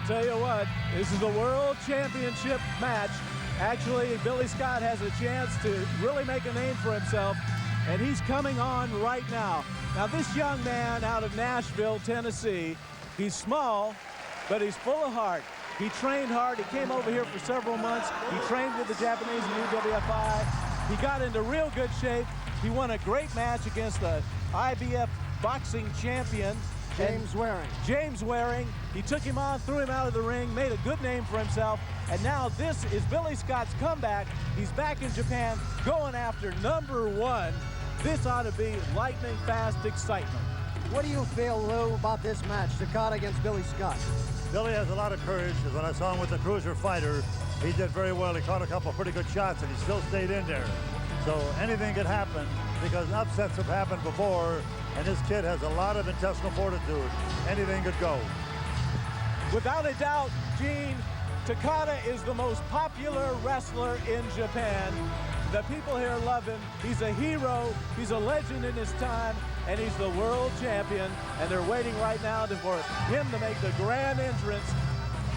I tell you what, this is the World Championship match. Actually, Billy Scott has a chance to really make a name for himself, and he's coming on right now. Now, this young man out of Nashville, Tennessee, he's small, but he's full of heart. He trained hard. He came over here for several months. He trained with the Japanese in UWFI. He got into real good shape. He won a great match against the IBF boxing champion, James Waring. James Waring. He took him on, threw him out of the ring, made a good name for himself. And now this is Billy Scott's comeback. He's back in Japan going after #1. This ought to be lightning fast excitement. What do you feel, Lou, about this match, Takada against Billy Scott? Billy has a lot of courage, because when I saw him with the cruiser fighter, he did very well. He caught a couple of pretty good shots, and he still stayed in there. So anything could happen, because upsets have happened before, and this kid has a lot of intestinal fortitude. Anything could go. Without a doubt, Gene, Takada is the most popular wrestler in Japan. The people here love him. He's a hero. He's a legend in his time, and he's the world champion. And they're waiting right now for him to make the grand entrance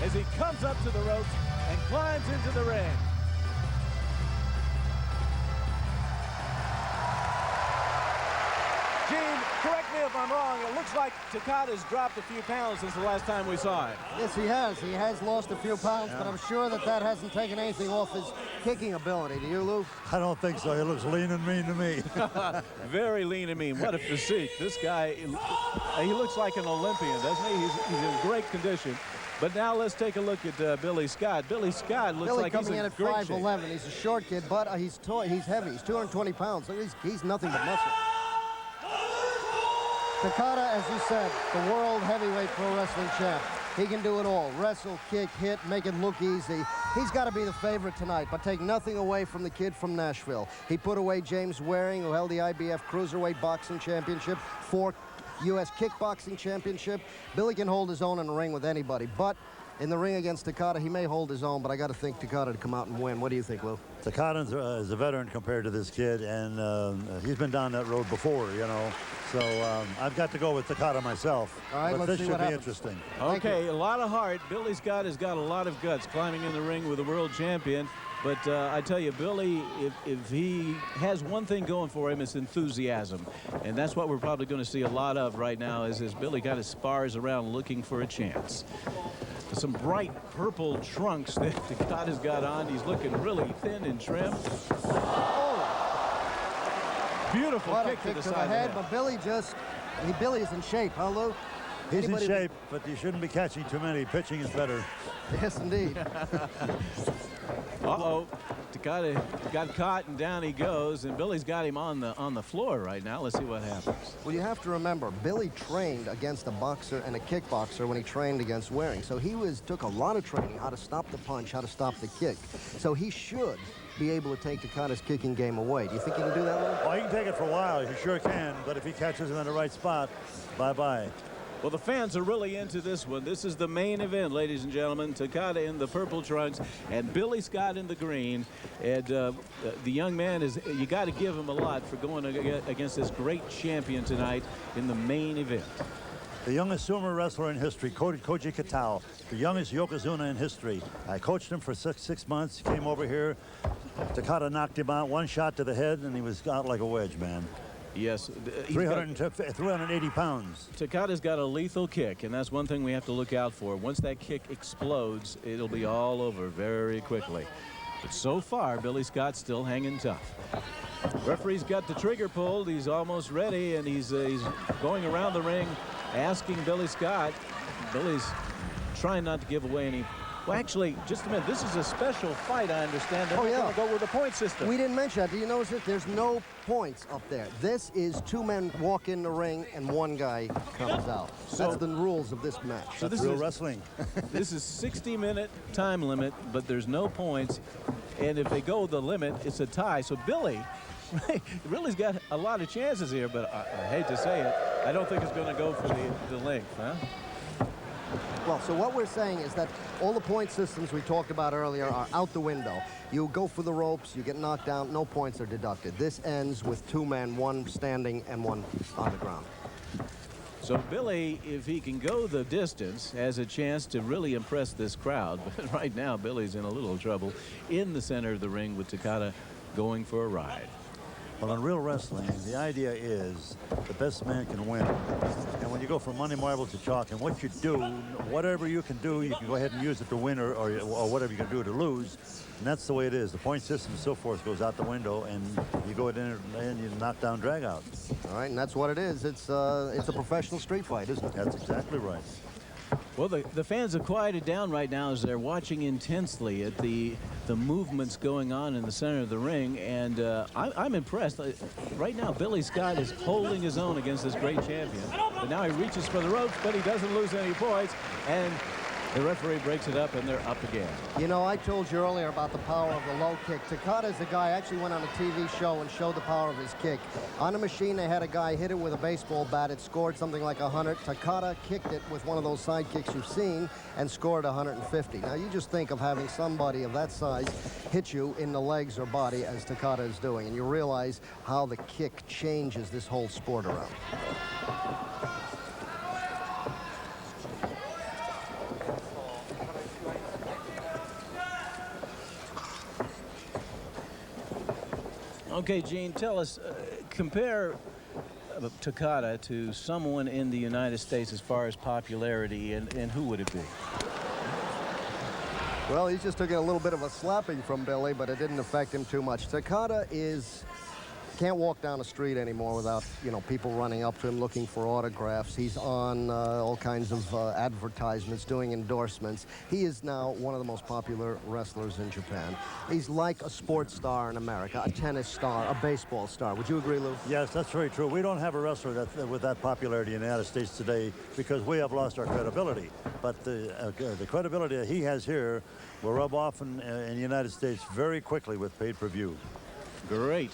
as he comes up to the ropes and climbs into the ring. Gene, correct me if I'm wrong. It looks like Takada's dropped a few pounds since the last time we saw him. Yes, he has. He has lost a few pounds, but I'm sure that that hasn't taken anything off his kicking ability. Do you, Lou? I don't think so. He looks lean and mean to me. Very lean and mean. What a physique. This guy, he looks like an Olympian, doesn't he? He's in great condition. But now let's take a look at Billy Scott. Billy Scott looks like he's coming in at 5'11". He's a short kid, but he's heavy. He's 220 pounds. So he's nothing but muscle. Takada, as you said, the world heavyweight pro wrestling champ. He can do it all. Wrestle, kick, hit, make it look easy. He's got to be the favorite tonight, but take nothing away from the kid from Nashville. He put away James Waring, who held the IBF Cruiserweight Boxing Championship, 4 U.S. Kickboxing Championship. Billy can hold his own in the ring with anybody, but in the ring against Takada, he may hold his own, but I got to think Takada to come out and win. What do you think, Lou? Takada is a veteran compared to this kid, and he's been down that road before, you know. So I've got to go with Takada myself. All right, but let's this see should what be happens. interesting. Okay, a lot of heart. Billy Scott has got a lot of guts climbing in the ring with the world champion. But I tell you, Billy, if he has one thing going for him, it's enthusiasm. And that's what we're probably going to see a lot of right now as Billy kind of spars around looking for a chance. Some bright purple trunks that Takada's got on. He's looking really thin and trim. Oh! Beautiful kick to the side of the head. But Billy is in shape, huh, Lou? He's in shape, but you shouldn't be catching too many. Pitching is better. Yes, indeed. Uh-oh. Takada got caught, and down he goes, and Billy's got him on the floor right now. Let's see what happens. Well, you have to remember, Billy trained against a boxer and a kickboxer when he trained against Waring. So he took a lot of training, how to stop the punch, how to stop the kick. So he should be able to take Takada's kicking game away. Do you think he can do that, Lou? Well, he can take it for a while. He sure can. But if he catches him in the right spot, bye-bye. Well, the fans are really into this one. This is the main event, ladies and gentlemen. Takada in the purple trunks and Billy Scott in the green. And the young man you got to give him a lot for going against this great champion tonight in the main event. The youngest sumo wrestler in history, Koji Katao, the youngest Yokozuna in history. I coached him for six months. He came over here. Takada knocked him out, one shot to the head, and he was out like a wedge, man. Yes. 380 pounds. Takada's got a lethal kick, and that's one thing we have to look out for. Once that kick explodes, it'll be all over very quickly. But so far, Billy Scott's still hanging tough. Referee's got the trigger pulled. He's almost ready, and he's going around the ring asking Billy Scott. Billy's trying not to give away any. Well, actually, just a minute. This is a special fight, I understand. They're going to go with a point system. We didn't mention that. Do you notice that there's no points up there? This is 2 men walk in the ring and 1 guy comes out. That's the rules of this match. So That's real wrestling. This is 60-minute time limit, but there's no points. And if they go the limit, it's a tie. So Billy's got a lot of chances here, but I hate to say it, I don't think it's going to go for the length, huh? Well, so what we're saying is that all the point systems we talked about earlier are out the window. You go for the ropes, you get knocked down, no points are deducted. This ends with 2 men, 1 standing and 1 on the ground. So Billy, if he can go the distance, has a chance to really impress this crowd. But right now, Billy's in a little trouble in the center of the ring with Takada going for a ride. Well, in real wrestling, the idea is the best man can win. And when you go from money marbles to chalk, and what you do, whatever you can do, you can go ahead and use it to win or whatever you can do to lose. And that's the way it is. The point system and so forth goes out the window, and you go in and you knock down drag out. All right, and that's what it is. It's a professional street fight, isn't it? That's exactly right. Well, the fans have quieted down right now as they're watching intensely at the movements going on in the center of the ring, and I'm impressed. Right now, Billy Scott is holding his own against this great champion. But now he reaches for the ropes, but he doesn't lose any points, and the referee breaks it up, and they're up again. You know, I told you earlier about the power of the low kick. Takada is a guy, actually went on a TV show and showed the power of his kick. On a machine, they had a guy hit it with a baseball bat. It scored something like 100. Takada kicked it with one of those side kicks you've seen and scored 150. Now, you just think of having somebody of that size hit you in the legs or body as Takada is doing, and you realize how the kick changes this whole sport around. Okay, Gene, tell us, compare Takada to someone in the United States as far as popularity, and who would it be? Well, he's just taking a little bit of a slapping from Billy, but it didn't affect him too much. Takada can't walk down the street anymore without, you know, people running up to him looking for autographs. He's on all kinds of advertisements, doing endorsements. He is now one of the most popular wrestlers in Japan. He's like a sports star in America, a tennis star, a baseball star. Would you agree, Lou? Yes, that's very true. We don't have a wrestler with that popularity in the United States today because we have lost our credibility. But the credibility that he has here will rub off in the United States very quickly with pay-per-view. Great.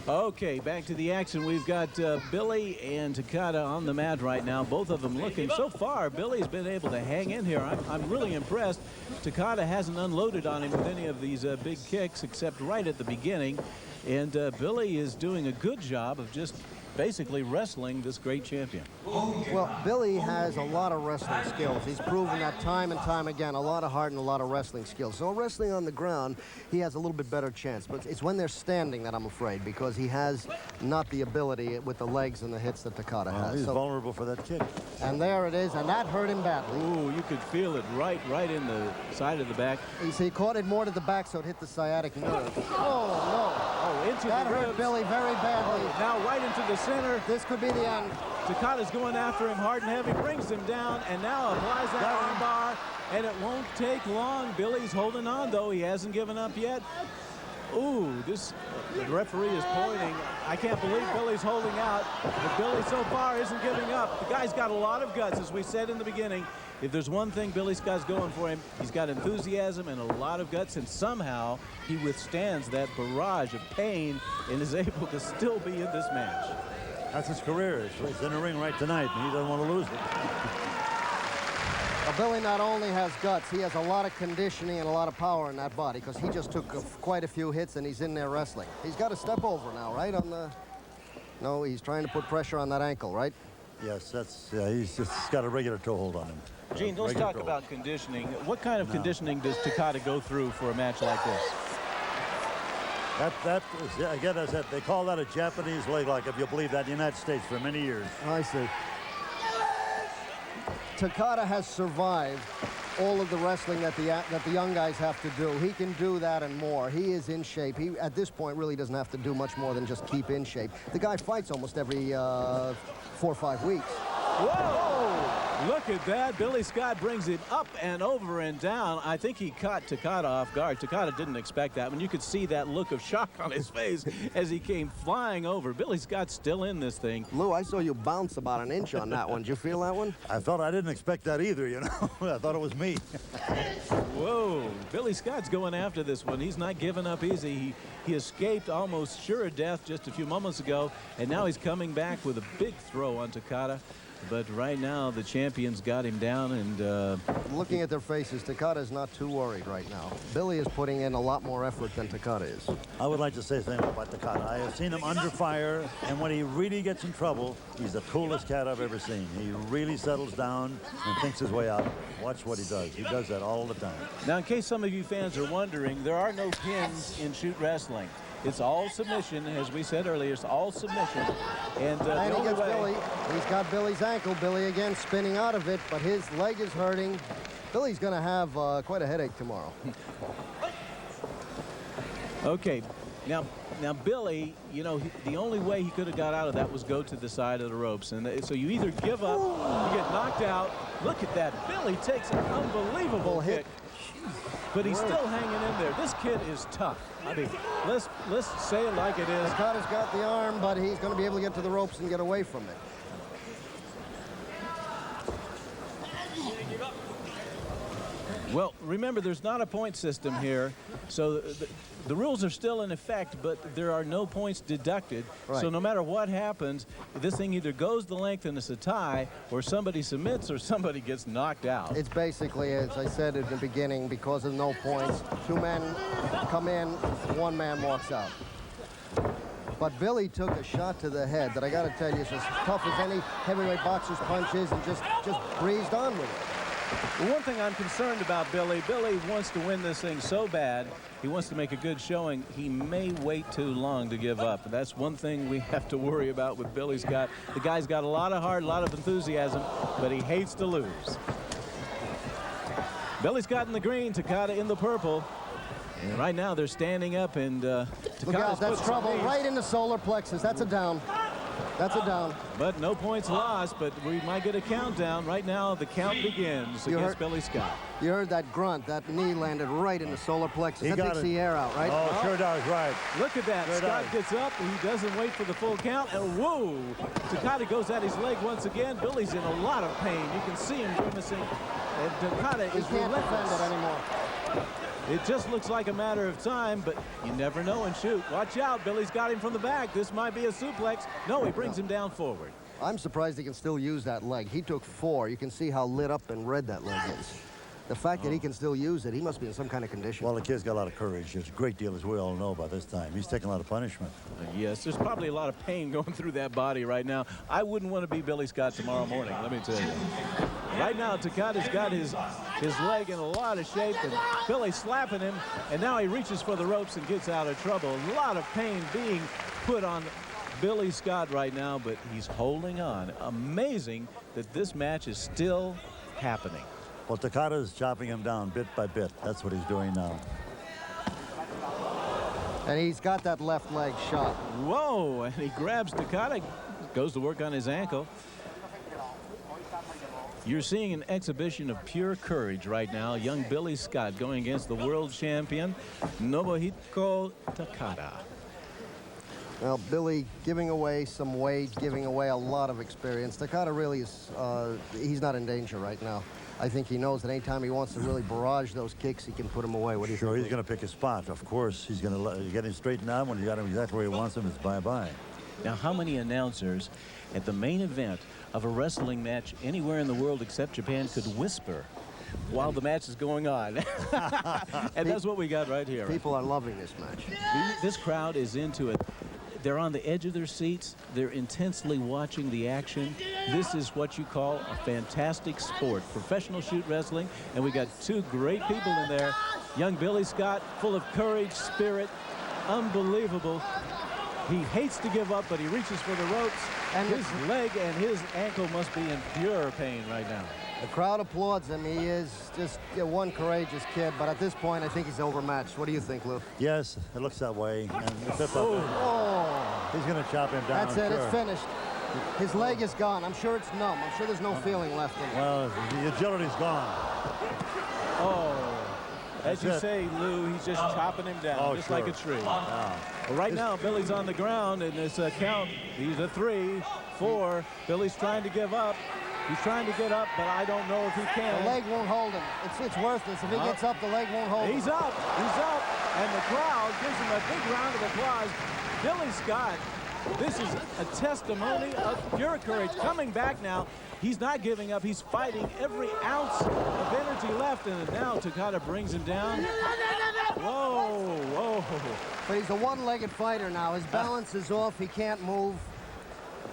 Okay, back to the action. We've got Billy and Takada on the mat right now. Both of them looking. So far, Billy's been able to hang in here. I'm really impressed. Takada hasn't unloaded on him with any of these big kicks except right at the beginning. And Billy is doing a good job of just basically wrestling this great champion. Well, Billy has a lot of wrestling skills. He's proven that time and time again, a lot of heart and a lot of wrestling skills. So wrestling on the ground, he has a little bit better chance. But it's when they're standing that I'm afraid, because he has not the ability with the legs and the hits that Takada has. He's vulnerable for that kick. And there it is, and that hurt him badly. Ooh, you could feel it right in the side of the back. He caught it more to the back, so it hit the sciatic nerve. Oh, no. Oh, into that the ribs. hurt Billy very badly. Now right into the center. This could be the end. Takada's going after him hard and heavy, brings him down, and now applies that arm bar, and it won't take long. Billy's holding on, though. He hasn't given up yet. Ooh, the referee is pointing. I can't believe Billy's holding out, but Billy so far isn't giving up. The guy's got a lot of guts, as we said in the beginning. If there's one thing Billy Scott's going for him, he's got enthusiasm and a lot of guts, and somehow he withstands that barrage of pain and is able to still be in this match. That's his career. He's in the ring right tonight, and he doesn't want to lose it. Well, Billy not only has guts, he has a lot of conditioning and a lot of power in that body, because he just took quite a few hits and he's in there wrestling. He's got to step over now, right? No, he's trying to put pressure on that ankle, right? Yes, he's just got a regular toe hold on him. Gene, let's talk about conditioning. What kind of conditioning does Takada go through for a match like this? That is, again, as I said, they call that a Japanese leg lock, if you believe that, in the United States for many years. I see. Takada has survived all of the wrestling that the young guys have to do. He can do that and more. He is in shape. He, at this point, really doesn't have to do much more than just keep in shape. The guy fights almost every 4 or 5 weeks. Whoa! Look at that. Billy Scott brings him up and over and down. I think he caught Takada off guard. Takada didn't expect that one. You could see that look of shock on his face as he came flying over. Billy Scott's still in this thing. Lou, I saw you bounce about an inch on that one. Did you feel that one? I didn't expect that either, you know. I thought it was me. Whoa. Billy Scott's going after this one. He's not giving up easy. He escaped almost sure death just a few moments ago, and now he's coming back with a big throw on Takada. But right now, the champion champion's got him down, and looking at their faces, Takada is not too worried right now. Billy is putting in a lot more effort than Takada is. I would like to say something about Takada. I have seen him under fire, and when he really gets in trouble, he's the coolest cat I've ever seen. He really settles down and thinks his way out. Watch what he does. He does that all the time. now, in case some of you fans are wondering, there are no pins in shoot wrestling. It's all submission, as we said earlier. It's all submission. And the And he only gets way... Billy. He's got Billy's ankle. Billy again spinning out of it, but his leg is hurting. Billy's going to have quite a headache tomorrow. Okay, now Billy, you know, the only way he could have got out of that was go to the side of the ropes. And so you either give up, you get knocked out. Look at that. Billy takes an unbelievable kick. But he's still hanging in there. This kid is tough. I mean, let's say it like it is. Takada's got the arm, but he's going to be able to get to the ropes and get away from it. Well, remember, there's not a point system here, so the rules are still in effect, but there are no points deducted. Right. So no matter what happens, this thing either goes the length and it's a tie, or somebody submits, or somebody gets knocked out. It's basically, as I said at the beginning, because of no points, 2 men come in, 1 man walks out. But Billy took a shot to the head that I got to tell you is as tough as any heavyweight boxer's punches, and just breezed on with it. The one thing I'm concerned about Billy wants to win this thing so bad. He wants to make a good showing. He may wait too long to give up. And that's one thing we have to worry about with Billy Scott. The guy's got a lot of heart, a lot of enthusiasm, but he hates to lose. Billy Scott in the green, Takada in the purple. And right now they're standing up, and Look out, that's trouble right in the solar plexus. That's a down. That's a down. But no points lost, but we might get a countdown. Right now, the count begins against Billy Scott. You heard that grunt. That knee landed right in the solar plexus. That takes the air out, right? Oh, sure does, right. Look at that. Sure Scott does. gets up, and he doesn't wait for the full count. And whoa! Takada goes at his leg once again. Billy's in a lot of pain. You can see him grimacing. And Takada is can't defend it relentless. anymore. It just looks like a matter of time, but you never know and shoot. Watch out, Billy's got him from the back. This might be a suplex. No, he brings him down forward. I'm surprised he can still use that leg. He took 4. You can see how lit up and red that leg is. The fact that he can still use it, he must be in some kind of condition. Well, the kid's got a lot of courage. There's a great deal, as we all know, by this time. He's taking a lot of punishment. Yes, there's probably a lot of pain going through that body right now. I wouldn't want to be Billy Scott tomorrow morning, let me tell you. Right now, Takada's got his leg in a lot of shape, and Billy's slapping him, and now he reaches for the ropes and gets out of trouble. A lot of pain being put on Billy Scott right now, but he's holding on. Amazing that this match is still happening. Well, Takada's chopping him down bit by bit. That's what he's doing now. And he's got that left leg shot. Whoa, and he grabs Takada, goes to work on his ankle. You're seeing an exhibition of pure courage right now. Young Billy Scott going against the world champion, Nobuhiko Takada. Well, Billy giving away some weight, giving away a lot of experience. Takada really is, he's not in danger right now. I think he knows that anytime he wants to really barrage those kicks, he can put him away. What do you think? Sure, he's going to pick his spot. Of course, he's going to get him straightened out. When he got him exactly where he wants him, it's bye-bye. Now, how many announcers at the main event of a wrestling match anywhere in the world except Japan could whisper while the match is going on? And that's what we got right here. People are loving this match. This crowd is into it. They're on the edge of their seats. They're intensely watching the action. This is what you call a fantastic sport, professional shoot wrestling. And we got 2 great people in there. Young Billy Scott, full of courage, spirit, unbelievable. He hates to give up, but he reaches for the ropes. And his leg and his ankle must be in pure pain right now. The crowd applauds him. He is just one courageous kid, but at this point, I think he's overmatched. What do you think, Lou? Yes, it looks that way. And he's going to chop him down. That's it. It's finished. His leg is gone. I'm sure it's numb. I'm sure there's no feeling left in it. Well, the agility's gone. Oh, as you say, Lou, he's just chopping him down, just like a tree. Well, right now, Billy's on the ground in this count. He's a 3, 4. Billy's trying to give up. He's trying to get up, but I don't know if he can. The leg won't hold him. It's worthless. If he gets up, the leg won't hold him. He's up. He's up. And the crowd gives him a big round of applause. Billy Scott This is a testimony of pure courage. Coming back now, he's not giving up. He's fighting every ounce of energy left, and now Takada brings him down. Whoa, whoa. But he's a one-legged fighter now. His balance is off. He can't move.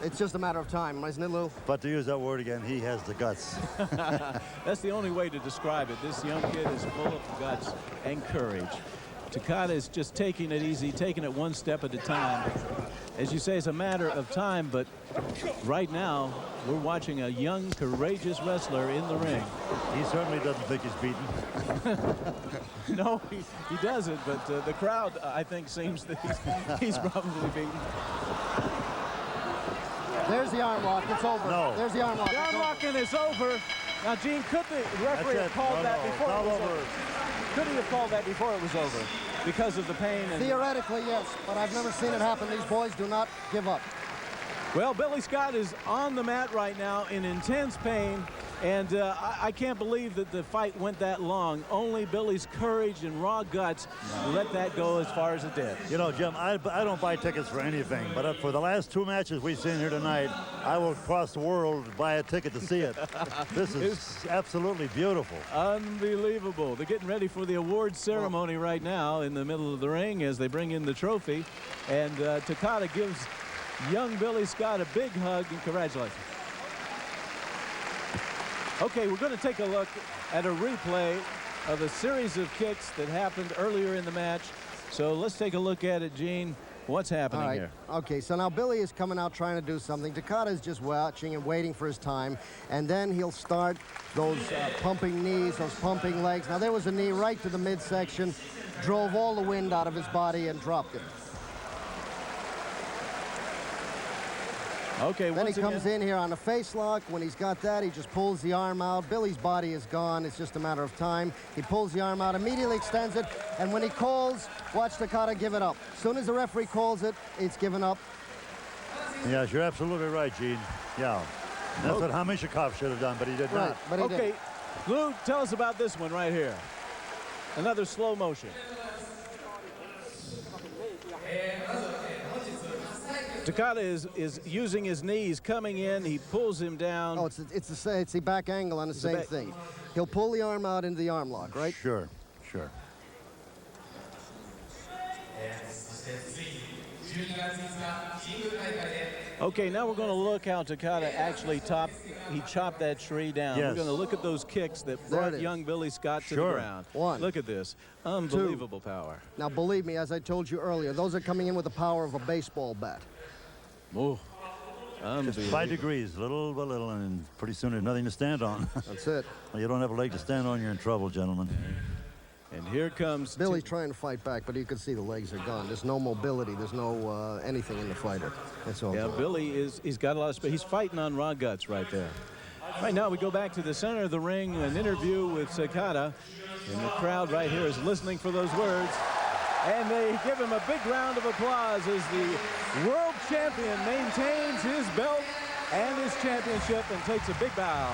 It's just a matter of time, isn't it, Lou? But to use that word again, he has the guts. That's the only way to describe it. This young kid is full of guts and courage. Takada is just taking it easy, taking it one step at a time. As you say, it's a matter of time, but right now, we're watching a young, courageous wrestler in the ring. He certainly doesn't think he's beaten. No, he doesn't, but the crowd, I think, seems that he's probably beaten. There's the arm lock. It's over. No. There's the arm lock. The arm lock is over. Now, Gene, could the referee have called that before it was over? Could he have called that before it was over? Because of the pain? And Theoretically, yes, but I've never seen it happen. These boys do not give up. well, Billy Scott is on the mat right now in intense pain, and I can't believe that the fight went that long. Only Billy's courage and raw guts let that go as far as it did. You know, Jim, I don't buy tickets for anything, but for the last 2 matches we've seen here tonight, I will cross the world to buy a ticket to see it. This is absolutely beautiful. Unbelievable. They're getting ready for the awards ceremony right now in the middle of the ring as they bring in the trophy, and Takada gives young Billy Scott a big hug and congratulations. Okay, we're going to take a look at a replay of a series of kicks that happened earlier in the match. So let's take a look at it, Gene. What's happening here? Okay, so now Billy is coming out trying to do something. Takada is just watching and waiting for his time, and then he'll start those pumping knees, those pumping legs. Now there was a knee right to the midsection, drove all the wind out of his body and dropped it. Okay, then he comes in here on a face lock. When he's got that, he just pulls the arm out. Billy's body is gone. It's just a matter of time. He pulls the arm out, immediately extends it, and when he calls, watch Takada give it up. As soon as the referee calls it, it's given up. Yes, you're absolutely right, Gene. Yeah. That's what Hamishikov should have done, but he did not. But he okay, Lou, tell us about this one right here. Another slow motion. Takada is using his knees, coming in. He pulls him down. Oh, it's the back angle on the same thing. He'll pull the arm out into the arm lock, right? Sure, sure. Okay, now we're going to look how Takada actually chopped that tree down. Yes. We're going to look at those kicks that brought young Billy Scott to the ground. One. Look at this. Unbelievable power. Now, believe me, as I told you earlier, those are coming in with the power of a baseball bat. Oh, just 5 degrees, little by little, and pretty soon there's nothing to stand on. That's it. Well, you don't have a leg to stand on, you're in trouble, gentlemen. And here comes Billy's trying to fight back, but you can see the legs are gone. There's no mobility. There's no anything in the fighter. That's all. Yeah, Billy he's got a lot of space. He's fighting on raw guts right there. Right now we go back to the center of the ring, an interview with Takada, and the crowd right here is listening for those words. And they give him a big round of applause as the world champion maintains his belt and his championship and takes a big bow.